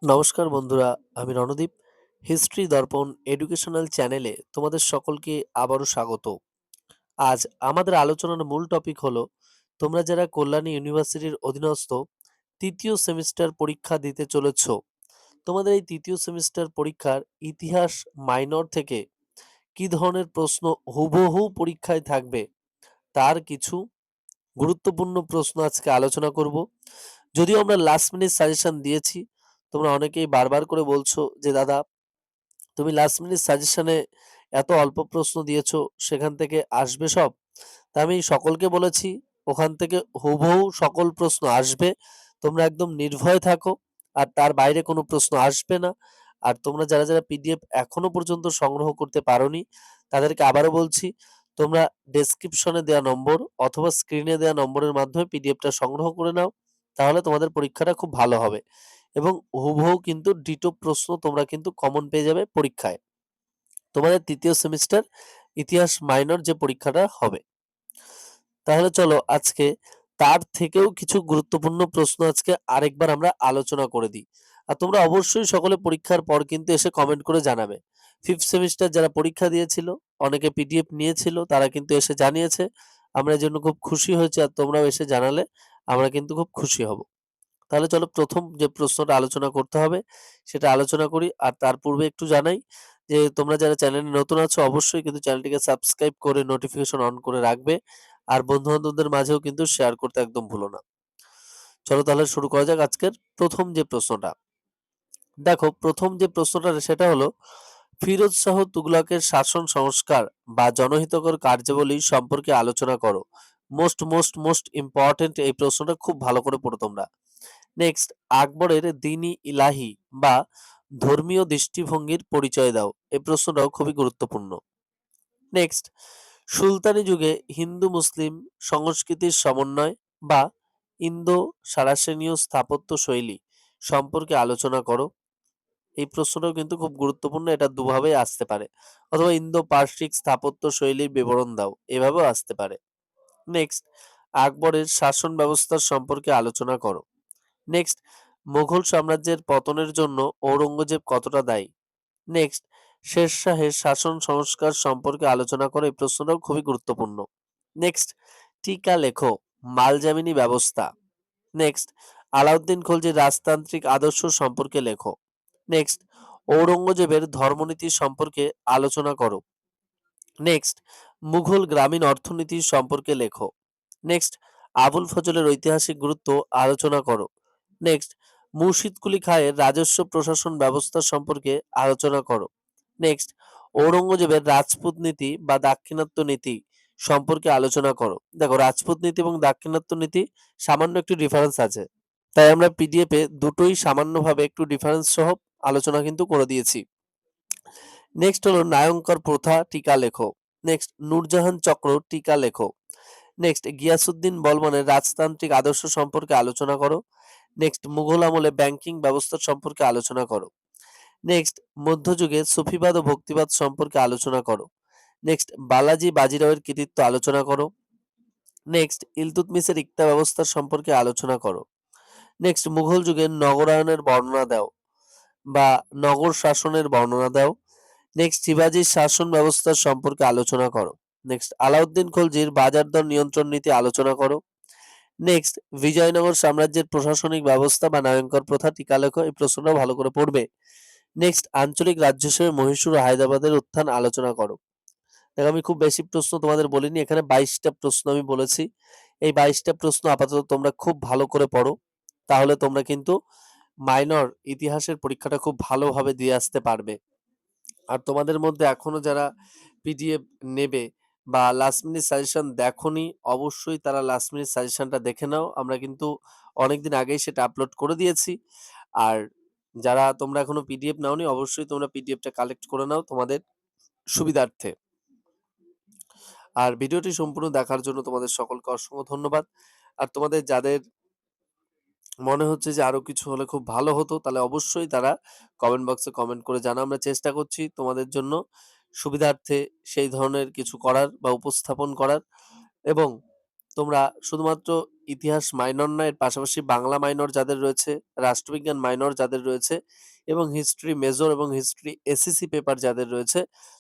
নমস্কার বন্ধুরা, আমি রণদীপ। হিস্ট্রি দর্পণ এডুকেশনাল চ্যানেলে তোমাদের সকলকে আবারও স্বাগত। আজ আমাদের আলোচনার মূল টপিক হলো তোমরা যারা কল্যাণী ইউনিভার্সিটির অধীনস্থ তৃতীয় সেমিস্টার পরীক্ষা দিতে চলেছ, তোমাদের এই তৃতীয় সেমিস্টার পরীক্ষার ইতিহাস মাইনর থেকে কি ধরনের প্রশ্ন হুবহু পরীক্ষায় থাকবে তার কিছু গুরুত্বপূর্ণ প্রশ্ন আজকে আলোচনা করব। যদিও আমরা লাস্ট মিনিট সাজেশন দিয়েছি, তোমরা অনেকেই বারবার করে বলছো যে দাদা তুমি লাস্ট মিনিট সাজেশনে এত অল্প প্রশ্ন দিয়েছো, সেখান থেকে আসবে সব? তা আমি সকলকে বলেছি ওখান থেকে হুবহু সকল প্রশ্ন আসবে, তোমরা একদম নির্ভয় থাকো। আর তার বাইরে কোনো প্রশ্ন আসবে না। আর তোমরা যারা যারা পিডিএফ এখনো পর্যন্ত সংগ্রহ করতে পারোনি, তাদেরকে আবারও বলছি, তোমরা ডেসক্রিপশনে দেওয়া নম্বর অথবা স্ক্রিনে দেওয়া নম্বরের মাধ্যমে পিডিএফটা সংগ্রহ করে নাও, তাহলে তোমাদের পরীক্ষাটা খুব ভালো হবে এবং হুবহু কিন্তু ডিটো প্রশ্ন তোমরা কিন্তু কমন পেয়ে যাবে পরীক্ষায়, তোমাদের তৃতীয় সেমিস্টার ইতিহাস মাইনর যে পরীক্ষাটা হবে। তাহলে চলো আজকে তার থেকেও কিছু গুরুত্বপূর্ণ প্রশ্ন আজকে আরেকবার আমরা আলোচনা করে দিই। আর তোমরা অবশ্যই সকলে পরীক্ষার পর কিন্তু এসে কমেন্ট করে জানাবে। ফিফথ সেমিস্টার যারা পরীক্ষা দিয়েছিল, অনেকে পিডিএফ নিয়েছিল, তারা কিন্তু এসে জানিয়েছে, আমরা এর জন্য খুব খুশি হয়েছি। আর তোমরাও এসে জানালে আমরা কিন্তু খুব খুশি হব। তাহলে চলো প্রথম যে প্রশ্নটা আলোচনা করতে হবে সেটা আলোচনা করি। আর তার পূর্বে একটু জানাই যে তোমরা যারা চ্যানেলে নতুন আছো অবশ্যই কিন্তু চ্যানেলটিকে সাবস্ক্রাইব করে নোটিফিকেশন অন করে রাখবে। আর বন্ধু বান্ধবদের মাঝেও কিন্তু শেয়ার করতে একদম ভুলো না। চলো তাহলে শুরু করা যাক আজকের প্রথম যে প্রশ্নটা। দেখো, প্রথম যে প্রশ্নটা সেটা হলো ফিরোজ শাহ তুগলকের শাসন সংস্কার বা জনহিতকর কার্যাবলী সম্পর্কে আলোচনা করো। মোস্ট মোস্ট মোস্ট ইম্পর্টেন্ট এই প্রশ্নটা, খুব ভালো করে পড়ো তোমরা। নেক্সট, আকবরের দ্বীন-ই ইলাহি বা ধর্মীয় দৃষ্টিভঙ্গির পরিচয় দাও। এই প্রশ্নটাও খুবই গুরুত্বপূর্ণ। নেক্সট, সুলতানি যুগে হিন্দু মুসলিম সংস্কৃতির সমন্বয় বা ইন্দো সারাসেনীয় স্থাপত্য শৈলী সম্পর্কে আলোচনা করো। এই প্রশ্নটাও কিন্তু খুব গুরুত্বপূর্ণ, এটা দুভাবেই আসতে পারে, অথবা ইন্দো পার্সিক স্থাপত্য শৈলীর বিবরণ দাও, এভাবেও আসতে পারে। নেক্সট, আকবরের শাসন ব্যবস্থার সম্পর্কে আলোচনা করো। নেক্সট, মুঘল সাম্রাজ্যের পতনের জন্য ঔরঙ্গজেব কতটা দায়ী। নেক্সট, শের শাহের শাসন সংস্কার সম্পর্কে আলোচনা করে, এই প্রশ্নটাও খুবই গুরুত্বপূর্ণ। নেক্সট, টিকা লেখো মালজামিনী ব্যবস্থা। নেক্সট, আলাউদ্দিন খলজির রাজতান্ত্রিক আদর্শ সম্পর্কে লেখো। নেক্সট, ঔরঙ্গজেবের ধর্মনীতি সম্পর্কে আলোচনা করো। নেক্সট, মুঘল গ্রামীণ অর্থনীতি সম্পর্কে লেখো। নেক্সট, আবুল ফজলের ঐতিহাসিক গুরুত্ব আলোচনা করো। নেক্সট, মুর্শিদ কুলি খাঁয়ের রাজস্ব প্রশাসন ব্যবস্থা সম্পর্কে আলোচনা করো। নেক্সট, ঔরঙ্গজেবের রাজপুত নীতি বা দাক্ষিণাত্য নীতি সম্পর্কে আলোচনা করো। দেখো, রাজপুত নীতি এবং দাক্ষিণাত্য নীতি সামান্য একটু ডিফারেন্স আছে, তাই আমরা পিডিএফ এ দুটোই সামান্যভাবে একটু ডিফারেন্স সহ আলোচনা কিন্তু করে দিয়েছি। নেক্সট হলো নায়ঙ্কর প্রথা টিকা লেখো। নেক্সট, নূরজাহান চক্র টিকা লেখো। নেক্সট, গিয়াসুদ্দিন বলবনের রাজতান্ত্রিক আদর্শ সম্পর্কে আলোচনা করো। নেক্সট, মুঘল আমলে ব্যাংকিং ব্যবস্থা সম্পর্কে আলোচনা করো। নেক্সট, মধ্যযুগে সুফিবাদ ও ভক্তিবাদ সম্পর্কে আলোচনা করো। নেক্সট, বালাজি বাজিরাওয়ের কৃতিত্ব আলোচনা করো। নেক্সট, ইলতুৎমিশের ইকতা ব্যবস্থা সম্পর্কে আলোচনা করো। নেক্সট, মুঘল যুগের নগরায়নের বর্ণনা দাও বা নগর শাসনের বর্ণনা দাও। নেক্সট, শিবাজির শাসন ব্যবস্থা সম্পর্কে আলোচনা করো। নেক্সট, আলাউদ্দিন খলজির বাজার দর নিয়ন্ত্রণ নীতি আলোচনা করো। নেক্সট, বিজয়নগর সাম্রাজ্যের প্রশাসনিক ব্যবস্থা বা নায়ঙ্কর প্রথা টিকা লেখো। এই প্রশ্নটাও ভালো করে পড়বে। নেক্সট, আঞ্চলিক রাজ্য হিসেবে মহীশূর ও হায়দ্রাবাদের উত্থান আলোচনা করো। দেখো, আমি খুব বেশি প্রশ্ন তোমাদের বলিনি, এখানে 22টা প্রশ্ন আমি বলেছি। এই 22টা প্রশ্ন আপাতত তোমরা খুব ভালো করে পড়ো, তাহলে তোমরা কিন্তু মাইনর ইতিহাসের পরীক্ষাটা খুব ভালোভাবে দিয়ে আসতে পারবে। আর তোমাদের মধ্যে এখনো যারা পিডিএফ নেবে বা লাস্ট মিনিট সাজেশন দেখোনি, অবশ্যই তারা লাস্ট মিনিট সাজেশনটা দেখে নাও। আমরা কিন্তু অনেকদিন আগেই সেটা আপলোড করে দিয়েছি। আর যারা তোমরা এখনো পিডিএফ নাওনি, অবশ্যই তোমরা পিডিএফটা কালেক্ট করে নাও তোমাদের সুবিধার্থে। আর ভিডিওটি সম্পূর্ণ দেখার জন্য তোমাদের সকলকে অসংখ্য ধন্যবাদ। আর তোমাদের যাদের মনে হচ্ছে যে আরো কিছু হলে খুব ভালো হতো, তাহলে অবশ্যই তারা কমেন্ট বক্সে কমেন্ট করে জানাও। আমরা চেষ্টা করছি তোমাদের জন্য সুবিধার্থে সেই ধরনের কিছু করার বা উপস্থাপন করার। এবং তোমরা শুধুমাত্র ইতিহাস মাইনর না, এর পাশাপাশি বাংলা মাইনর যাদের রয়েছে, রাষ্ট্রবিজ্ঞান মাইনর যাদের রয়েছে এবং হিস্ট্রি মেজর এবং হিস্ট্রি এসএসসি পেপার যাদের রয়েছে,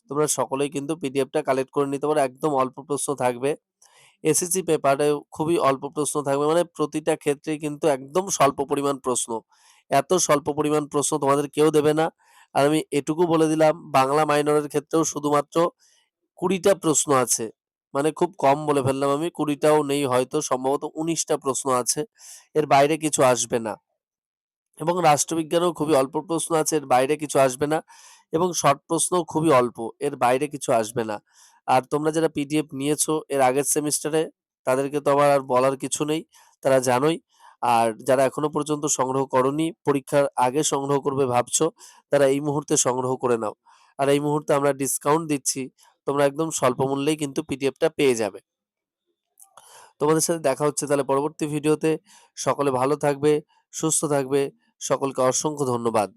তোমরা সকলেই কিন্তু পিডিএফটা কালেক্ট করে নিতে পারো। একদম অল্প প্রশ্ন থাকবে। এসএসসি পেপারেও খুবই অল্প প্রশ্ন থাকবে, মানে প্রতিটা ক্ষেত্রেই কিন্তু একদম স্বল্প পরিমাণ প্রশ্ন। এত স্বল্প পরিমাণ প্রশ্ন তোমাদের কেউ দেবে না। আর আমি এটুকু বলে দিলাম, বাংলা মাইনরের ক্ষেত্রেও শুধুমাত্র ২০ টা প্রশ্ন আছে। মানে খুব কম বলে ফেললাম আমি, ২০ টাও নেই হয়তো, সম্ভবত ১৯ টা প্রশ্ন আছে। এর বাইরে কিছু আসবে না। এবং রাষ্ট্রবিজ্ঞানেও খুবই অল্প প্রশ্ন আছে, এর বাইরে কিছু আসবে না। এবং শর্ট প্রশ্নও খুবই অল্প, এর বাইরে কিছু আসবে না। আর তোমরা যারা পিডিএফ নিয়েছো এর আগের সেমিস্টারে, তাদেরকে তো আমার আর বলার কিছু নেই, তারা জানোই। আর যারা এখনো পর্যন্ত সংগ্রহ করোনি, পরীক্ষার আগে সংগ্রহ করবে ভাবছো, তারা এই মুহূর্তে সংগ্রহ করে নাও। আর এই মুহূর্তে আমরা ডিসকাউন্ট দিচ্ছি, তোমরা একদম স্বল্প মূল্যেই কিন্তু পিডিএফটা পেয়ে যাবে। তোমাদের সাথে দেখা হচ্ছে তাহলে পরবর্তী ভিডিওতে। সকলে ভালো থাকবে, সুস্থ থাকবে। সকলকে অসংখ্য ধন্যবাদ।